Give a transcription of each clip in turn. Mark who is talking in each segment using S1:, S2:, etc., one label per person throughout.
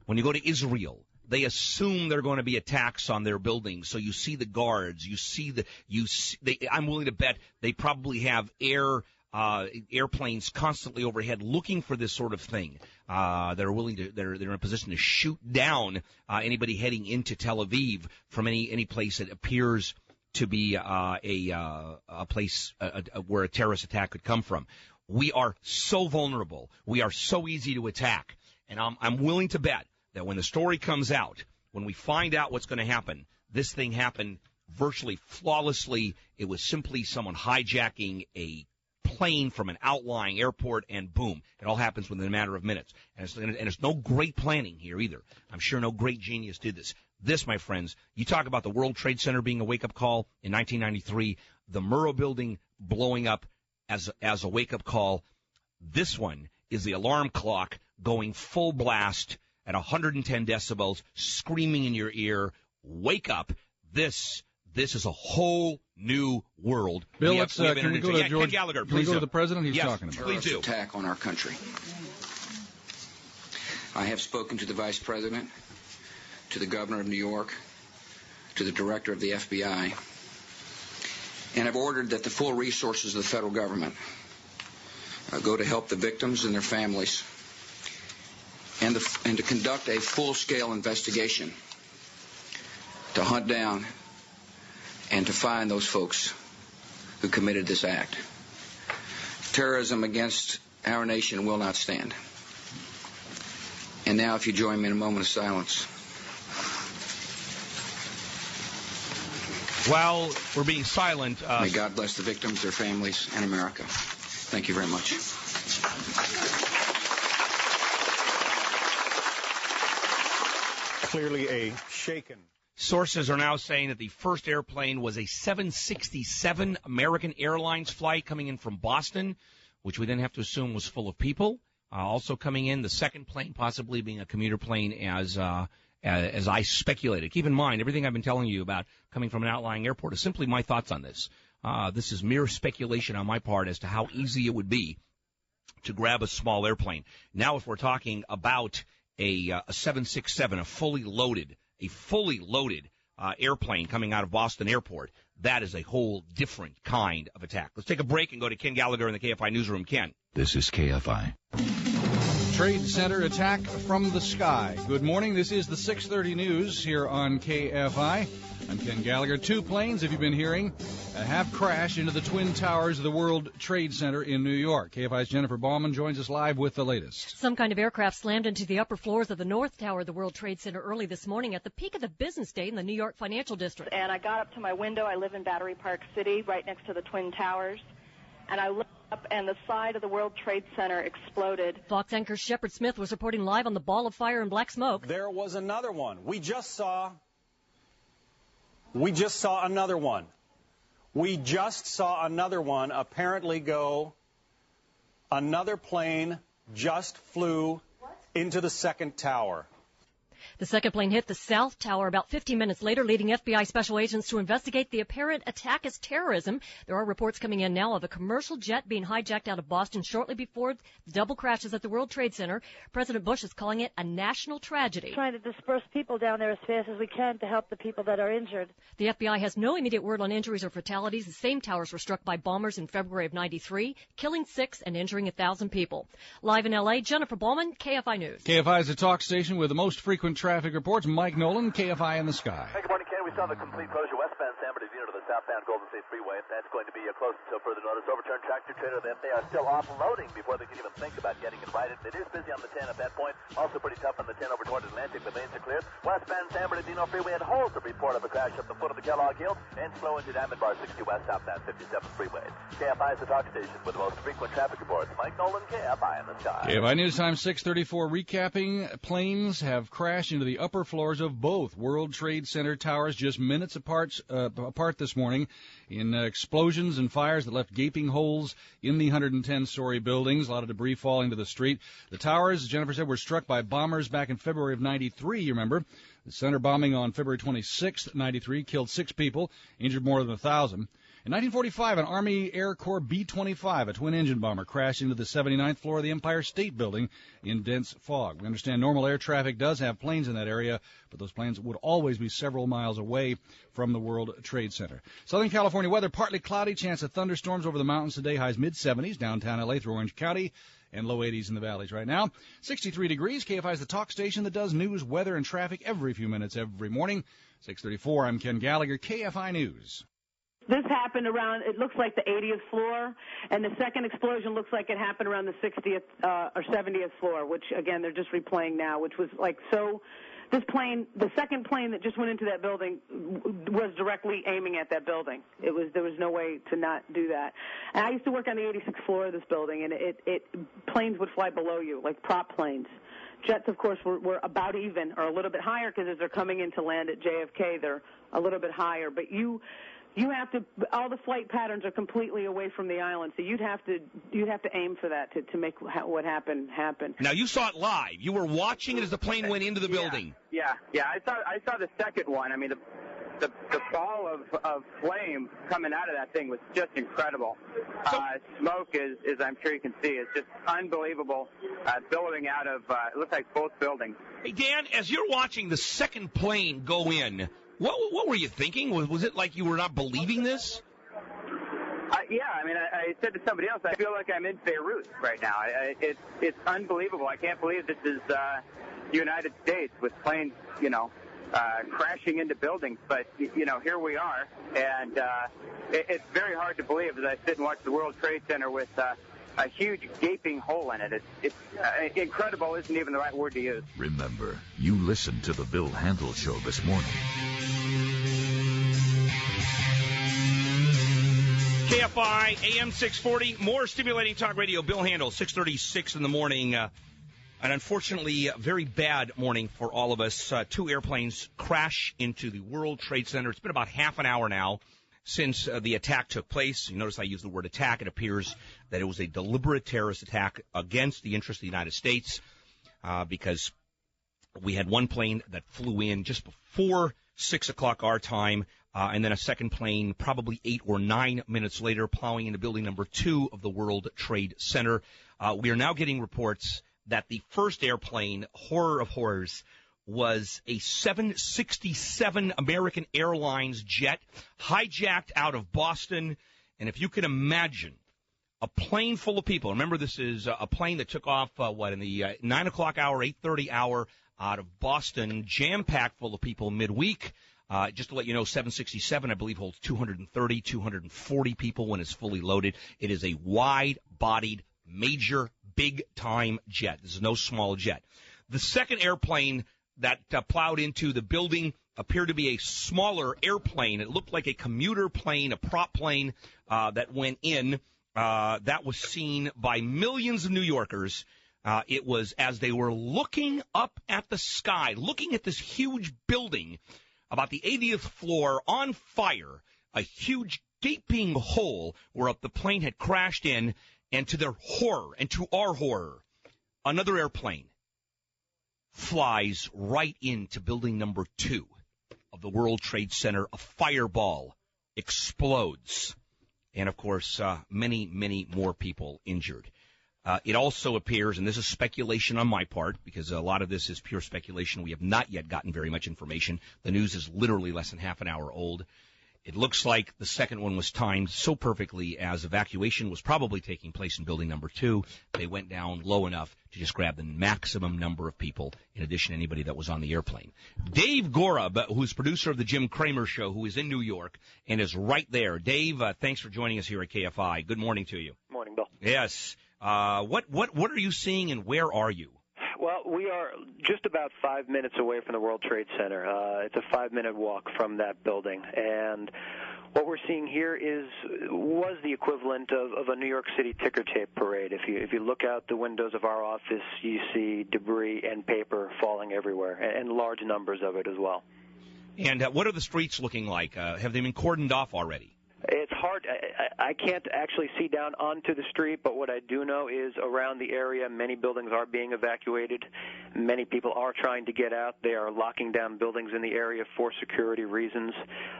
S1: When you go to Israel, they assume there are going to be attacks on their buildings. So you see the guards, I'm willing to bet they probably have airplanes constantly overhead looking for this sort of thing. They're in a position to shoot down anybody heading into Tel Aviv from any place that appears to be a place where a terrorist attack could come from. We are so vulnerable. We are so easy to attack. And I'm willing to bet that when the story comes out, when we find out what's going to happen, this thing happened virtually flawlessly. It was simply someone hijacking a plane from an outlying airport, and boom, it all happens within a matter of minutes. And it's no great planning here either. I'm sure no great genius did this. This, my friends, you talk about the World Trade Center being a wake-up call in 1993, the Murrah building blowing up as a wake-up call. This one is the alarm clock going full blast at 110 decibels, screaming in your ear, wake up. This is a whole new world.
S2: Bill, can we go to George?
S1: Ken Gallagher,
S2: can we go to the president? He's talking about.
S1: Please do.
S3: Attack on our country. I have spoken to the vice president, to the governor of New York, to the director of the FBI, and have ordered that the full resources of the federal government go to help the victims and their families, and to conduct a full-scale investigation to hunt down and to find those folks who committed this act. Terrorism against our nation will not stand. And now, if you join me in a moment of silence.
S1: While we're being silent...
S3: May God bless the victims, their families, and America. Thank you very much.
S4: Clearly a shaken...
S1: Sources are now saying that the first airplane was a 767 American Airlines flight coming in from Boston, which we then have to assume was full of people. Also coming in, the second plane possibly being a commuter plane, as I speculated. Keep in mind, everything I've been telling you about coming from an outlying airport is simply my thoughts on this. This is mere speculation on my part as to how easy it would be to grab a small airplane. Now, if we're talking about a 767, a fully loaded airplane coming out of Boston Airport, that is a whole different kind of attack. Let's take a break and go to Ken Gallagher in the KFI newsroom. Ken.
S5: This is KFI.
S2: Trade Center attack from the sky. Good morning. This is the 6:30 news here on KFI. I'm Ken Gallagher. Two planes, if you've been hearing, have crashed into the Twin Towers of the World Trade Center in New York. KFI's Jennifer Bauman joins us live with the latest.
S6: Some kind of aircraft slammed into the upper floors of the North Tower of the World Trade Center early this morning at the peak of the business day in the New York financial district.
S7: And I got up to my window. I live in Battery Park City, right next to the Twin Towers. And I looked up, and the side of the World Trade Center exploded.
S6: Fox anchor Shepard Smith was reporting live on the ball of fire and black smoke.
S4: There was another one. We just saw another one. We just saw another one apparently go. Another plane just flew into the second tower.
S6: The second plane hit the South Tower about 15 minutes later, leading FBI special agents to investigate the apparent attack as terrorism. There are reports coming in now of a commercial jet being hijacked out of Boston shortly before the double crashes at the World Trade Center. President Bush is calling it a national tragedy.
S8: Trying to disperse people down there as fast as we can to help the people that are injured.
S6: The FBI has no immediate word on injuries or fatalities. The same towers were struck by bombers in February of '93, killing 6 and injuring 1,000 people. Live in L.A., Jennifer Bauman, KFI News.
S2: KFI is a talk station with the most frequent traffic reports. Mike Nolan, KFI in the sky.
S9: Hey, good morning, Ken. We saw the complete closure westbound San Bernardino to the southbound Golden State Freeway. That's going to be closed until further notice. Overturned tractor trailer. They are still offloading before they can even think about getting it righted. It is busy on the 10 at that point. Also pretty tough on the 10 over toward Atlantic. The lanes are cleared. Westbound San Bernardino Freeway had holes of report of a crash up the foot of the Kellogg Hill and slow into Diamond Bar 60 West southbound 57th Freeway. KFI is the talk station with the most frequent traffic reports. Mike Nolan, KFI in the sky.
S2: KFI News Time 6:34. Recapping, planes have crashed into the upper floors of both World Trade Center towers just minutes apart this morning in explosions and fires that left gaping holes in the 110-story buildings. A lot of debris falling to the street. The towers, as Jennifer said, were struck by bombers back in February of '93, you remember. The center bombing on February 26th, '93, killed 6 people, injured more than 1,000. In 1945, an Army Air Corps B-25, a twin-engine bomber, crashed into the 79th floor of the Empire State Building in dense fog. We understand normal air traffic does have planes in that area, but those planes would always be several miles away from the World Trade Center. Southern California weather, partly cloudy, chance of thunderstorms over the mountains today, highs mid-70s, downtown L.A. through Orange County, and low 80s in the valleys right now. 63 degrees. KFI is the talk station that does news, weather, and traffic every few minutes every morning. 6:34, I'm Ken Gallagher, KFI News.
S5: This happened around, it looks like the 80th floor, and the second explosion looks like it happened around the 60th or 70th floor, which, again, they're just replaying now, which was like so. This plane, the second plane that just went into that building, was directly aiming at that building. There was no way to not do that. And I used to work on the 86th floor of this building, and planes would fly below you, like prop planes. Jets, of course, were about even or a little bit higher because as they're coming in to land at JFK, they're a little bit higher. But you have to, all the flight patterns are completely away from the island, so you'd have to aim for that to make what happened happen.
S1: Now, you saw it live. You were watching it as the plane went into the building.
S10: Yeah. I saw the second one. I mean, the ball of flame coming out of that thing was just incredible. Smoke, as I'm sure you can see, is just unbelievable, billowing out of, it looks like both buildings.
S1: Hey, Dan, as you're watching the second plane go in, what were you thinking? Was it like you were not believing this?
S10: Yeah, I mean, I said to somebody else, I feel like I'm in Beirut right now. It's unbelievable. I can't believe this is the United States with planes, crashing into buildings. But, here we are. And it's very hard to believe as I sit and watch the World Trade Center with a huge gaping hole in it. It's incredible isn't even the right word to use.
S11: Remember, you listened to the Bill Handel Show this morning.
S1: KFI AM640, more stimulating talk radio. Bill Handel, 6:36 in the morning. And unfortunately, a very bad morning for all of us. Two airplanes crash into the World Trade Center. It's been about half an hour now since the attack took place. You notice I use the word attack. It appears that it was a deliberate terrorist attack against the interests of the United States because we had one plane that flew in just before 6 o'clock our time, and then a second plane probably 8 or 9 minutes later plowing into building number 2 of the World Trade Center. We are now getting reports that the first airplane, horror of horrors, was a 767 American Airlines jet hijacked out of Boston. And if you can imagine a plane full of people, remember this is a plane that took off, in the 9 o'clock hour, 8:30 hour out of Boston, jam-packed full of people midweek. Just to let you know, 767, I believe, holds 230, 240 people when it's fully loaded. It is a wide-bodied, major, big-time jet. This is no small jet. The second airplane that plowed into the building appeared to be a smaller airplane. It looked like a commuter plane, a prop plane that went in. That was seen by millions of New Yorkers. It was as they were looking up at the sky, looking at this huge building, about the 80th floor, on fire, a huge gaping hole where the plane had crashed in, and to their horror, and to our horror, another airplane flies right into building number 2 of the World Trade Center. A fireball explodes. And, of course, many, many more people injured. It also appears, and this is speculation on my part, because a lot of this is pure speculation. We have not yet gotten very much information. The news is literally less than half an hour old. It looks like the second one was timed so perfectly as evacuation was probably taking place in building number 2. They went down low enough to just grab the maximum number of people, in addition to anybody that was on the airplane. Dave Gorab, who's producer of the Jim Cramer Show, who is in New York and is right there. Dave, thanks for joining us here at KFI. Good morning to you.
S12: Morning, Bill.
S1: Yes. What are you seeing and where are you?
S12: Well, we are just about 5 minutes away from the World Trade Center. It's a 5-minute walk from that building. And what we're seeing here was the equivalent of a New York City ticker tape parade. If you look out the windows of our office, you see debris and paper falling everywhere, and large numbers of it as well.
S1: And what are the streets looking like? Have they been cordoned off already?
S12: It's hard. I can't actually see down onto the street, but what I do know is around the area, many buildings are being evacuated. Many people are trying to get out. They are locking down buildings in the area for security reasons,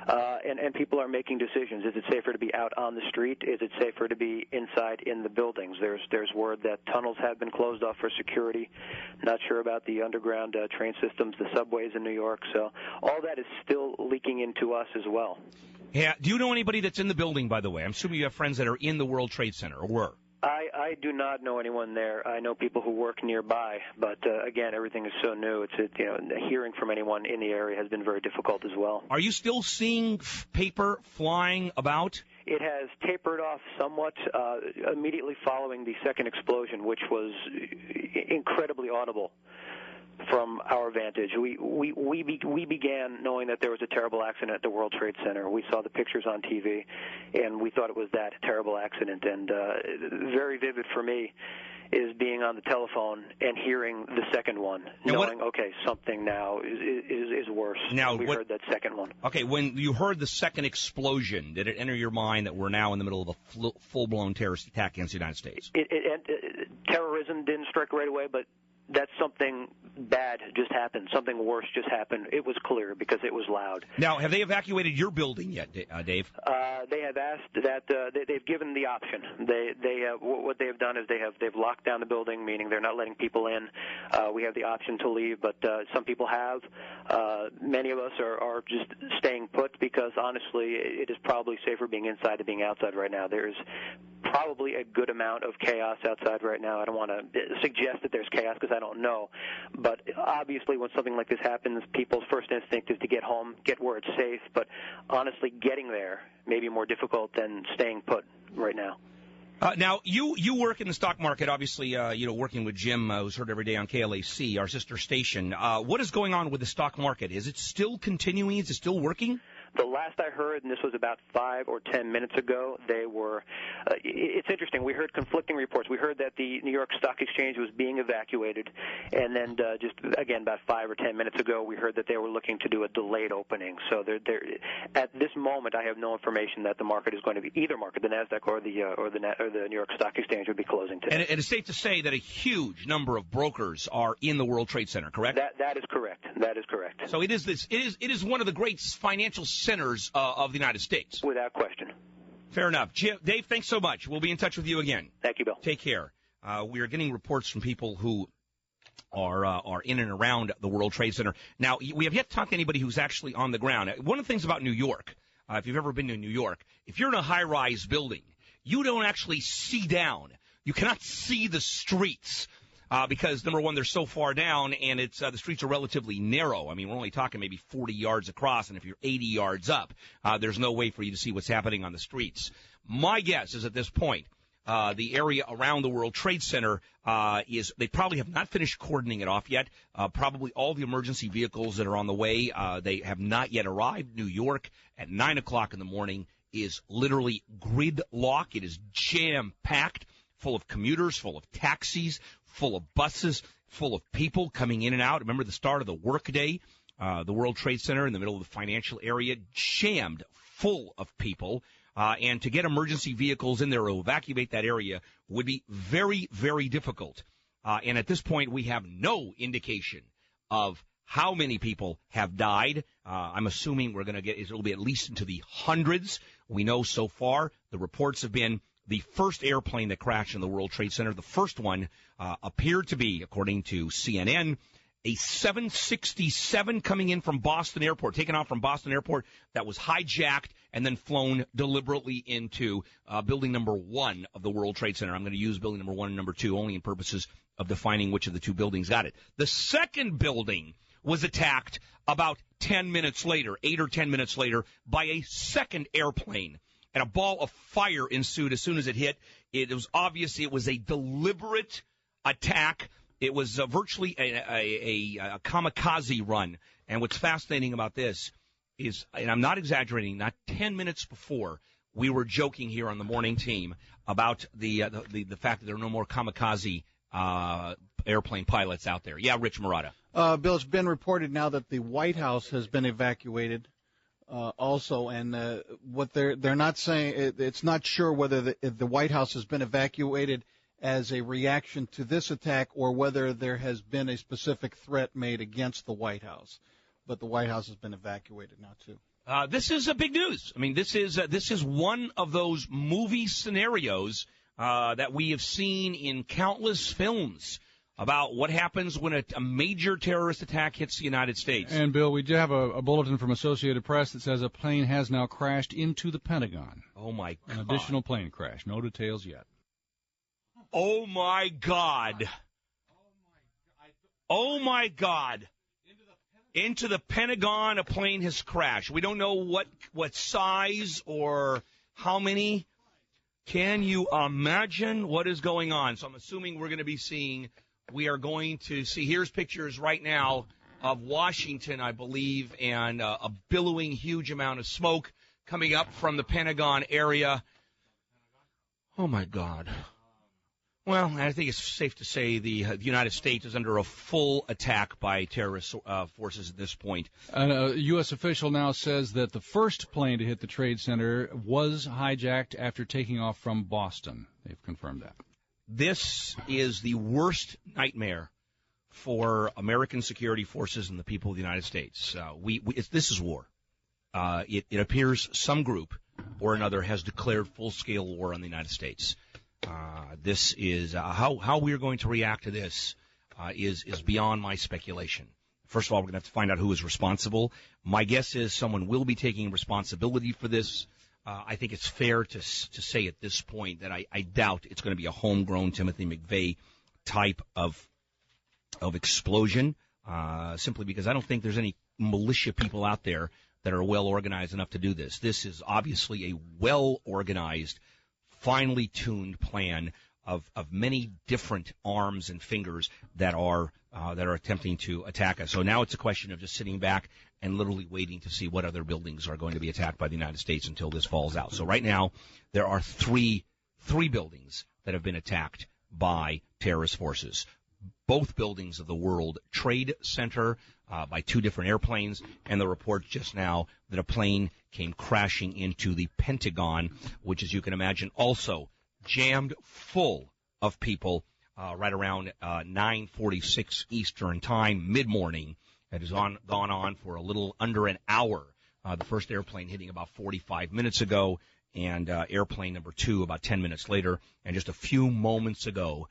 S12: and people are making decisions. Is it safer to be out on the street? Is it safer to be inside in the buildings? There's word that tunnels have been closed off for security. Not sure about the underground train systems, the subways in New York. So all that is still leaking into us as well.
S1: Yeah. Do you know anybody that's in the building, by the way? I'm assuming you have friends that are in the World Trade Center, or were.
S12: I do not know anyone there. I know people who work nearby, but again, everything is so new. Hearing from anyone in the area has been very difficult as well.
S1: Are you still seeing paper flying about?
S12: It has tapered off somewhat immediately following the second explosion, which was incredibly audible. From our vantage, we began knowing that there was a terrible accident at the World Trade Center. We saw the pictures on TV, and we thought it was that terrible accident. And very vivid for me is being on the telephone and hearing the second one, knowing, okay, something now is worse.
S1: Now,
S12: we heard that second one.
S1: Okay, when you heard the second explosion, did it enter your mind that we're now in the middle of a full-blown terrorist attack against the United States?
S12: Terrorism didn't strike right away, but that something bad just happened, something worse just happened. It was clear because it was loud.
S1: Now, have they evacuated your building yet, Dave?
S12: They have asked that. They've given the option. What they have done is they've locked down the building, meaning they're not letting people in. We have the option to leave, but some people have. Many of us are just staying put because honestly, it is probably safer being inside than being outside right now. There's probably a good amount of chaos outside right now. I don't want to suggest that there's chaos because I don't know. But obviously when something like this happens, people's first instinct is to get home, get where it's safe. But honestly, getting there may be more difficult than staying put right now.
S1: Now, you work in the stock market, obviously, working with Jim, who's heard every day on KLAC, our sister station. What is going on with the stock market? Is it still continuing? Is it still working?
S12: The last I heard, and this was about 5 or 10 minutes ago, they were it's interesting. We heard conflicting reports. We heard that the New York Stock Exchange was being evacuated, and then just, again, about 5 or 10 minutes ago, we heard that they were looking to do a delayed opening. So at this moment, I have no information that the market is going to be, either market, the NASDAQ or the New York Stock Exchange, would be closing today.
S1: And it's safe to say that a huge number of brokers are in the World Trade Center, correct?
S12: That is correct. That is correct.
S1: So it is one of the great financial centers of the United States.
S12: Without question.
S1: Fair enough. Dave, thanks so much. We'll be in touch with you again.
S12: Thank you, Bill.
S1: Take care. We are getting reports from people who are in and around the World Trade Center. Now, we have yet to talk to anybody who's actually on the ground. One of the things about New York, if you've ever been to New York, if you're in a high-rise building, you don't actually see down. You cannot see the streets. Because, number one, they're so far down, and it's the streets are relatively narrow. I mean, we're only talking maybe 40 yards across, and if you're 80 yards up, there's no way for you to see what's happening on the streets. My guess is at this point, the area around the World Trade Center they probably have not finished cordoning it off yet. Probably all the emergency vehicles that are on the way, they have not yet arrived. New York at 9 o'clock in the morning is literally gridlock. It is jam-packed, full of commuters, full of taxis, full of buses, full of people coming in and out. Remember the start of the workday, the World Trade Center in the middle of the financial area, jammed full of people. And to get emergency vehicles in there to evacuate that area would be very, very difficult. And at this point, we have no indication of how many people have died. I'm assuming it'll be at least into the hundreds. We know so far the reports have been the first airplane that crashed in the World Trade Center, the first one, appeared to be, according to CNN, a 767 coming in from Boston Airport, taken off from Boston Airport, that was hijacked and then flown deliberately into building number 1 of the World Trade Center. I'm going to use building number 1 and number 2 only in purposes of defining which of the two buildings got it. The second building was attacked about 10 minutes later, 8 or 10 minutes later, by a second airplane. And a ball of fire ensued as soon as it hit. It was obvious it was a deliberate attack. It was virtually a kamikaze run. And what's fascinating about this is, and I'm not exaggerating, not 10 minutes before, we were joking here on the morning team about the fact that there are no more kamikaze airplane pilots out there. Yeah, Rich Marotta.
S13: Bill, it's been reported now that the White House has been evacuated. also, and what they're not saying, it's not sure whether the White House has been evacuated as a reaction to this attack or whether there has been a specific threat made against the White House. But the White House has been evacuated now too.
S1: This is big news. I mean, this is one of those movie scenarios that we have seen in countless films about what happens when a major terrorist attack hits the United States.
S2: And, Bill, we do have a bulletin from Associated Press that says a plane has now crashed into the Pentagon.
S1: Oh, my God.
S2: An additional plane crash. No details yet.
S1: Oh, my God. Oh, my God. Into the Pentagon, a plane has crashed. We don't know what size or how many. Can you imagine what is going on? So I'm assuming we are going to see, here's pictures right now of Washington, I believe, and a billowing huge amount of smoke coming up from the Pentagon area. Oh, my God. Well, I think it's safe to say the United States is under a full attack by terrorist forces at this point.
S2: A U.S. official now says that the first plane to hit the Trade Center was hijacked after taking off from Boston. They've confirmed that. This
S1: is the worst nightmare for American security forces and the people of the United States. This is war. It appears some group or another has declared full-scale war on the United States. This is how we are going to react to this is beyond my speculation. First of all, we're going to have to find out who is responsible. My guess is someone will be taking responsibility for this. I think it's fair to say at this point that I doubt it's going to be a homegrown Timothy McVeigh type of explosion, simply because I don't think there's any militia people out there that are well organized enough to do this. This is obviously a well organized, finely tuned plan of many different arms and fingers that are attempting to attack us. So now it's a question of just sitting back and literally waiting to see what other buildings are going to be attacked by the United States until this falls out. So right now there are three buildings that have been attacked by terrorist forces. Both buildings of the World Trade Center by two different airplanes, and the report just now that a plane came crashing into the Pentagon, which, as you can imagine, also jammed full of people right around 9:46 Eastern Time, mid-morning. It has gone on for a little under an hour. The first airplane hitting about 45 minutes ago, and airplane number 2 about 10 minutes later. And just a few moments ago,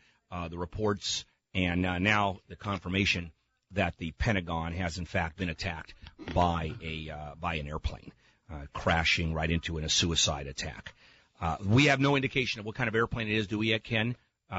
S1: the reports and now the confirmation that the Pentagon has, in fact, been attacked by an airplane, crashing right into a suicide attack. We have no indication of what kind of airplane it is, do we yet, Ken?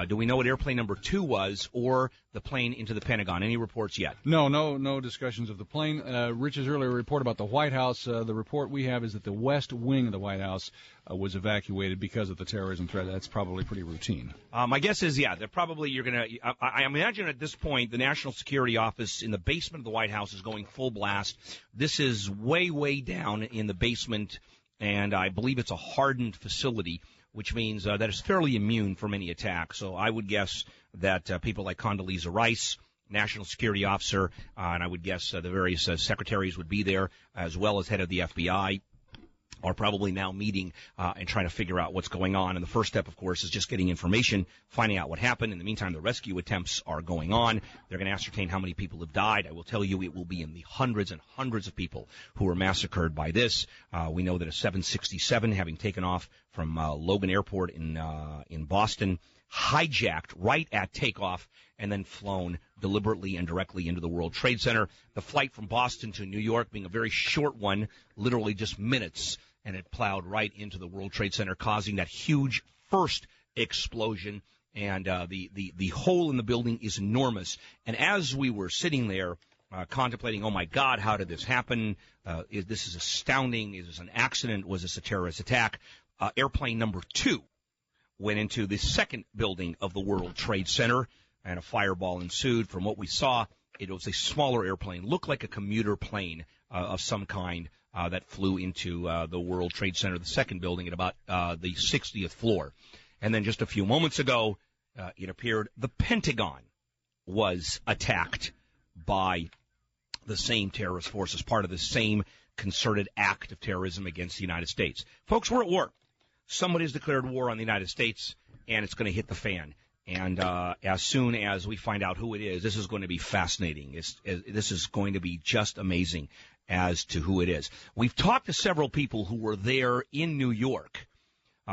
S1: Do we know what airplane number 2 was, or the plane into the Pentagon? Any reports yet?
S2: No discussions of the plane. Rich's earlier report about the White House, the report we have is that the west wing of the White House was evacuated because of the terrorism threat. That's probably pretty routine.
S1: My guess is, yeah, they're probably, you're going to, I imagine at this point, the National Security Office in the basement of the White House is going full blast. This is way, way down in the basement, and I believe it's a hardened facility, which means that it's fairly immune from any attack. So I would guess that people like Condoleezza Rice, National Security Officer, and I would guess the various secretaries would be there, as well as head of the FBI, are probably now meeting and trying to figure out what's going on. And the first step, of course, is just getting information, finding out what happened. In the meantime, the rescue attempts are going on. They're going to ascertain how many people have died. I will tell you it will be in the hundreds and hundreds of people who were massacred by this. We know that a 767, having taken off from Logan Airport in Boston, hijacked right at takeoff and then flown deliberately and directly into the World Trade Center. The flight from Boston to New York being a very short one, literally just minutes, and it plowed right into the World Trade Center, causing that huge first explosion. And the hole in the building is enormous. And as we were sitting there contemplating, oh, my God, how did this happen? This is astounding. Is this an accident? Was this a terrorist attack? Airplane number 2 went into the second building of the World Trade Center, and a fireball ensued. From what we saw, it was a smaller airplane, looked like a commuter plane of some kind that flew into the World Trade Center, the second building, at about the 60th floor. And then just a few moments ago, it appeared the Pentagon was attacked by the same terrorist forces, part of the same concerted act of terrorism against the United States. Folks, we're at war. Somebody has declared war on the United States, and it's going to hit the fan. And as soon as we find out who it is, this is going to be fascinating. This is going to be just amazing as to who it is. We've talked to several people who were there in New York.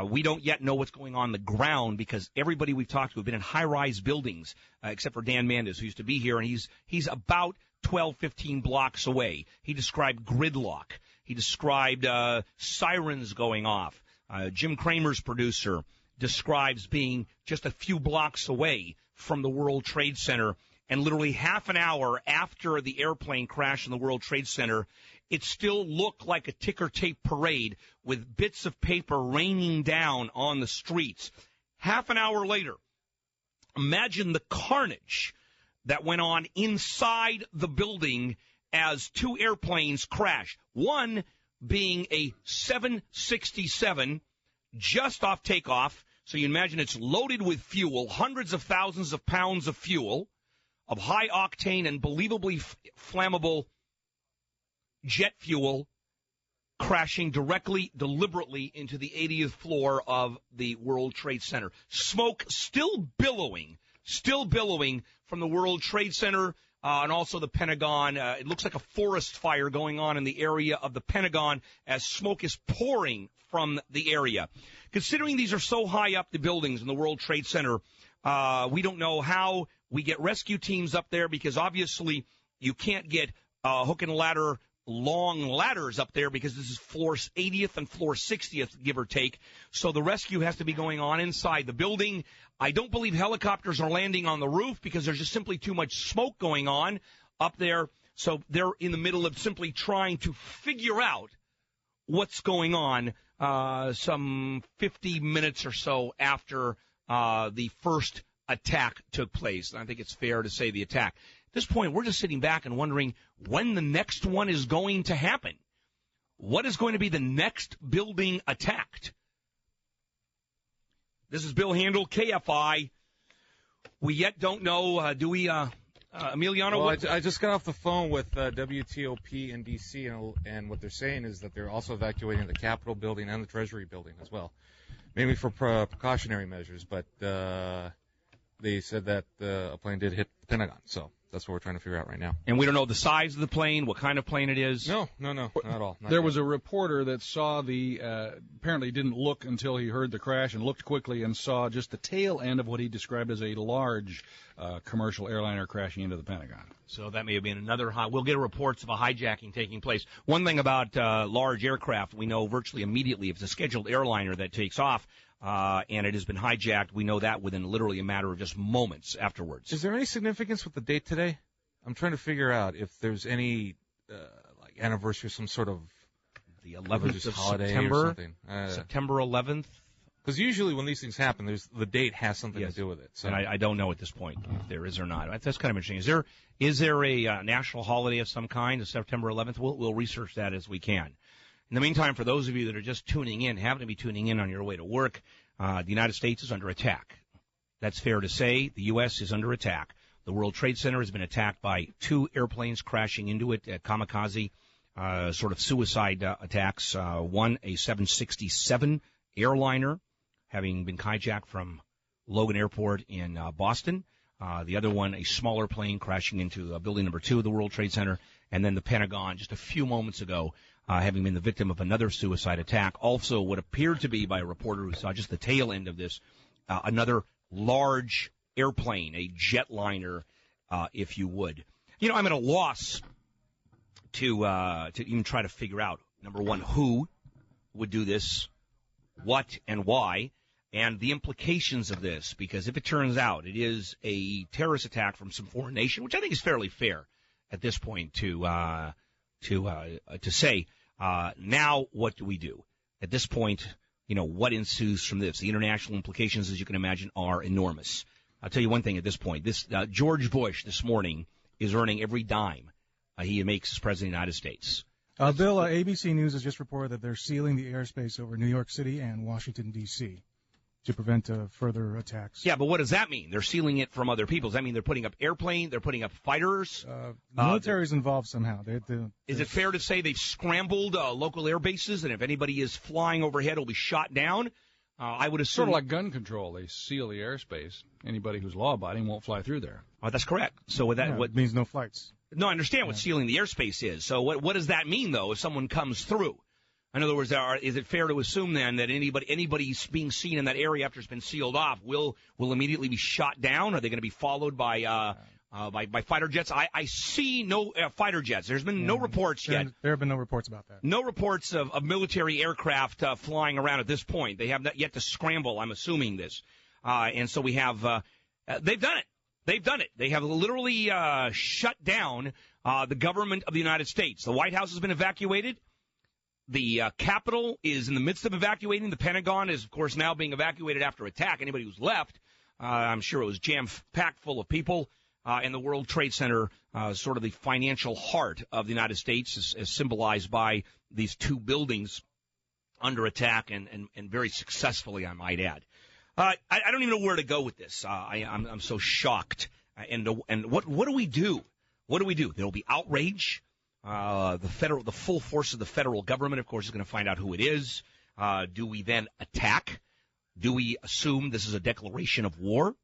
S1: We don't yet know what's going on the ground because everybody we've talked to have been in high-rise buildings, except for Dan Mandis, who used to be here, and he's about 12, 15 blocks away. He described gridlock. He described sirens going off. Jim Cramer's producer describes being just a few blocks away from the World Trade Center, and literally half an hour after the airplane crash in the World Trade Center, it still looked like a ticker tape parade with bits of paper raining down on the streets. Half an hour later, imagine the carnage that went on inside the building as two airplanes crashed. One being a 767 just off takeoff. So you imagine it's loaded with fuel, hundreds of thousands of pounds of fuel, of high octane and believably flammable jet fuel, crashing deliberately into the 80th floor of the World Trade Center. Smoke still billowing from the World Trade Center and also the Pentagon. It looks like a forest fire going on in the area of the Pentagon as smoke is pouring from the area. Considering these are so high up the buildings in the World Trade Center, we don't know how we get rescue teams up there because obviously you can't get hook and ladder long ladders up there because this is floor 80th and floor 60th, give or take. So the rescue has to be going on inside the building. I don't believe helicopters are landing on the roof because there's just simply too much smoke going on up there. So they're in the middle of simply trying to figure out what's going on some 50 minutes or so after the first attack took place. And I think it's fair to say the attack. At this point, we're just sitting back and wondering when the next one is going to happen. What is going to be the next building attacked? This is Bill Handel, KFI. We yet don't know. Do we, Emiliano?
S14: Well, I just got off the phone with WTOP in D.C., and what they're saying is that they're also evacuating the Capitol building and the Treasury building as well, mainly for precautionary measures. But they said that a plane did hit the Pentagon, so that's what we're trying to figure out right now.
S1: And we don't know the size of the plane, what kind of plane it is?
S14: No, not at all.
S2: There was a reporter that saw apparently didn't look until he heard the crash and looked quickly and saw just the tail end of what he described as a large commercial airliner crashing into the Pentagon.
S1: So that may have been another we'll get reports of a hijacking taking place. One thing about large aircraft, we know virtually immediately if it's a scheduled airliner that takes off, and it has been hijacked, we know that within literally a matter of just moments afterwards.
S14: Is there any significance with the date today? I'm trying to figure out if there's any like anniversary, some sort of
S1: the 11th of
S14: September,
S1: or something. September 11th.
S14: Because usually when these things happen, the date has something to do with it. So.
S1: And I don't know at this point if there is or not. That's kind of interesting. Is there a national holiday of some kind, of September 11th? We'll research that as we can. In the meantime, for those of you that are just tuning in, happen to be tuning in on your way to work, the United States is under attack. That's fair to say. The U.S. is under attack. The World Trade Center has been attacked by two airplanes crashing into it, kamikaze, sort of suicide attacks. One, a 767 airliner, having been hijacked from Logan Airport in Boston. The other one, a smaller plane crashing into building number 2 of the World Trade Center. And then the Pentagon, just a few moments ago, having been the victim of another suicide attack. Also, what appeared to be by a reporter who saw just the tail end of this, another large airplane, a jetliner, if you would. You know, I'm at a loss to even try to figure out, number one, who would do this, what and why, and the implications of this. Because if it turns out it is a terrorist attack from some foreign nation, which I think is fairly fair at this point to say, now what do we do? At this point, you know, what ensues from this? The international implications, as you can imagine, are enormous. I'll tell you one thing at this point. George Bush this morning is earning every dime he makes as President of the United States.
S15: Bill, ABC News has just reported that they're sealing the airspace over New York City and Washington, D.C. to prevent further attacks.
S1: Yeah, but what does that mean? They're sealing it from other people. Does that mean they're putting up airplanes? They're putting up fighters?
S15: The military is involved somehow.
S1: Is it fair to say they've scrambled local air bases, and if anybody is flying overhead, will be shot down? I would assume.
S2: Sort of like gun control. They seal the airspace. Anybody who's law-abiding won't fly through there.
S1: That's correct. So what
S15: it means no flights.
S1: No, I understand what sealing the airspace is. So what does that mean, though, if someone comes through? In other words, is it fair to assume then that anybody being seen in that area after it's been sealed off will immediately be shot down? Are they going to be followed by fighter jets? I see no fighter jets. There's been no reports yet.
S15: There have been no reports about that.
S1: No reports of military aircraft flying around at this point. They have not yet to scramble. I'm assuming this, and so we have. They've done it. They've done it. They have literally shut down the government of the United States. The White House has been evacuated. The Capitol is in the midst of evacuating. The Pentagon is, of course, now being evacuated after attack. Anybody who's left, I'm sure it was jam-packed full of people. And the World Trade Center, sort of the financial heart of the United States, is symbolized by these two buildings under attack, and very successfully, I might add. I don't even know where to go with this. I'm so shocked. And what do we do? What do we do? There will be outrage. The full force of the federal government, of course, is going to find out who it is. Do we then attack? Do we assume this is a declaration of war?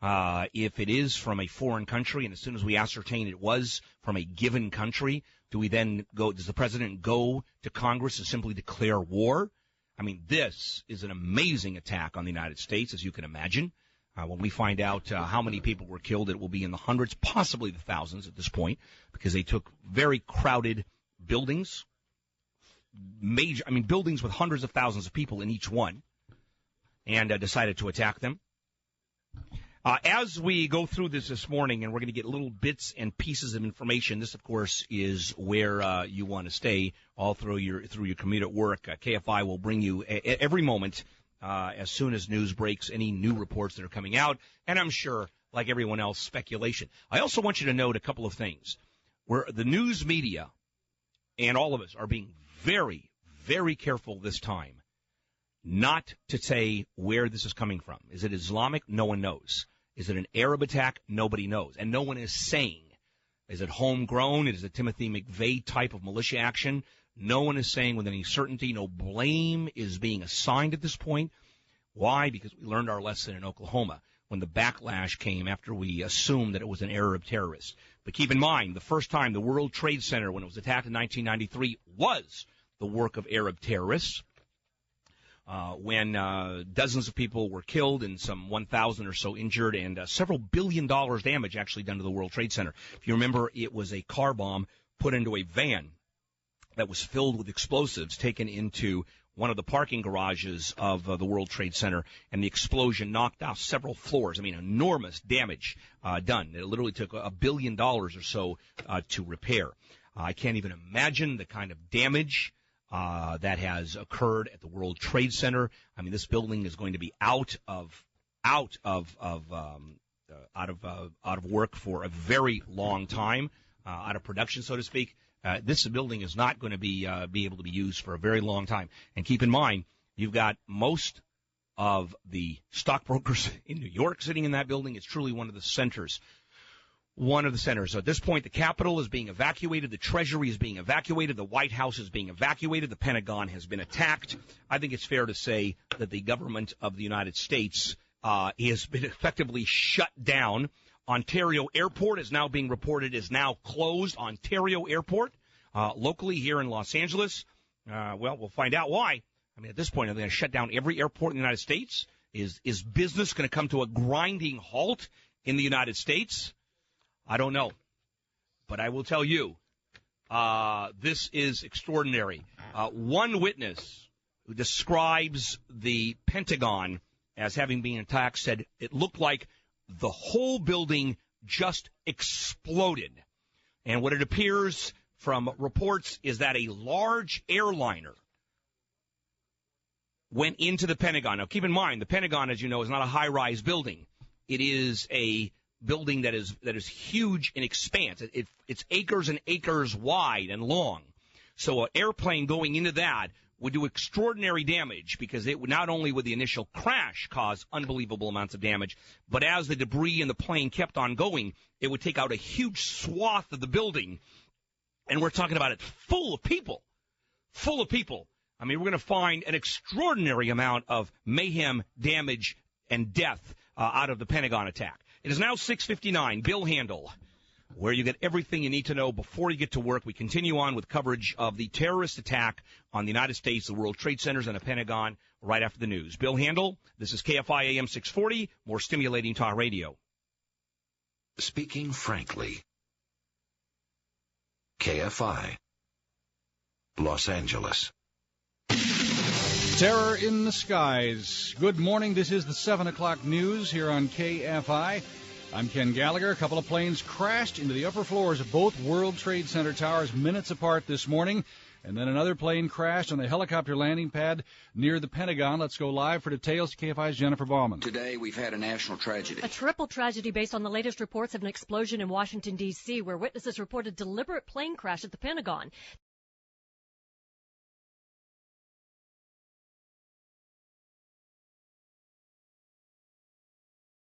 S1: If it is from a foreign country, and as soon as we ascertain it was from a given country, does the president go to Congress and simply declare war? I mean, this is an amazing attack on the United States, as you can imagine. When we find out how many people were killed, it will be in the hundreds, possibly the thousands at this point, because they took very crowded buildings, buildings with hundreds of thousands of people in each one, and decided to attack them. As we go through this morning, and we're going to get little bits and pieces of information, this, of course, is where you want to stay all through your commute at work. KFI will bring you every moment, as soon as news breaks, any new reports that are coming out, and I'm sure, like everyone else, speculation. I also want you to note a couple of things. Where the news media and all of us are being very, very careful this time not to say where this is coming from. Is it Islamic? No one knows. Is it an Arab attack? Nobody knows. And no one is saying. Is it homegrown? Is it Timothy McVeigh type of militia action? No one is saying with any certainty. No blame is being assigned at this point. Why? Because we learned our lesson in Oklahoma when the backlash came after we assumed that it was an Arab terrorist. But keep in mind, the first time the World Trade Center, when it was attacked in 1993, was the work of Arab terrorists. When dozens of people were killed and some 1,000 or so injured, and several $1 billion damage actually done to the World Trade Center. If you remember, it was a car bomb put into a van that was filled with explosives taken into one of the parking garages of the World Trade Center, and the explosion knocked out several floors. I mean, enormous damage done. It literally took $1 billion or so to repair. I can't even imagine the kind of damage that has occurred at the World Trade Center. I mean, this building is going to be out of work for a very long time, out of production, so to speak. This building is not going to be able to be used for a very long time. And keep in mind, you've got most of the stockbrokers in New York sitting in that building. It's truly one of the centers. So at this point, the Capitol is being evacuated. The Treasury is being evacuated. The White House is being evacuated. The Pentagon has been attacked. I think it's fair to say that the government of the United States has been effectively shut down. Ontario Airport is now being reported is now closed. Ontario Airport, locally here in Los Angeles. Well, we'll find out why. I mean, at this point, are they going to shut down every airport in the United States? Is business going to come to a grinding halt in the United States? I don't know. But I will tell you, this is extraordinary. One witness who describes the Pentagon as having been attacked said it looked like the whole building just exploded. And what it appears from reports is that a large airliner went into the Pentagon. Now, keep in mind, the Pentagon, as you know, is not a high-rise building. It is a building that is huge in expanse. It's acres and acres wide and long. So an airplane going into that would do extraordinary damage because it would not only would the initial crash cause unbelievable amounts of damage, but as the debris in the plane kept on going, it would take out a huge swath of the building. And we're talking about it full of people. Full of people. I mean, we're going to find an extraordinary amount of mayhem, damage, and death out of the Pentagon attack. It is now 6:59. Bill Handel, where you get everything you need to know before you get to work. We continue on with coverage of the terrorist attack on the United States, the World Trade Centers, and the Pentagon right after the news. Bill Handel, this is KFI AM640, more stimulating talk radio.
S11: Speaking frankly. KFI, Los Angeles.
S2: Terror in the skies. Good morning. This is the 7 o'clock news here on KFI. I'm Ken Gallagher. A couple of planes crashed into the upper floors of both World Trade Center towers minutes apart this morning. And then another plane crashed on the helicopter landing pad near the Pentagon. Let's go live for details to KFI's Jennifer Bauman.
S3: Today we've had a national tragedy.
S6: A triple tragedy based on the latest reports of an explosion in Washington, D.C., where witnesses reported deliberate plane crash at the Pentagon.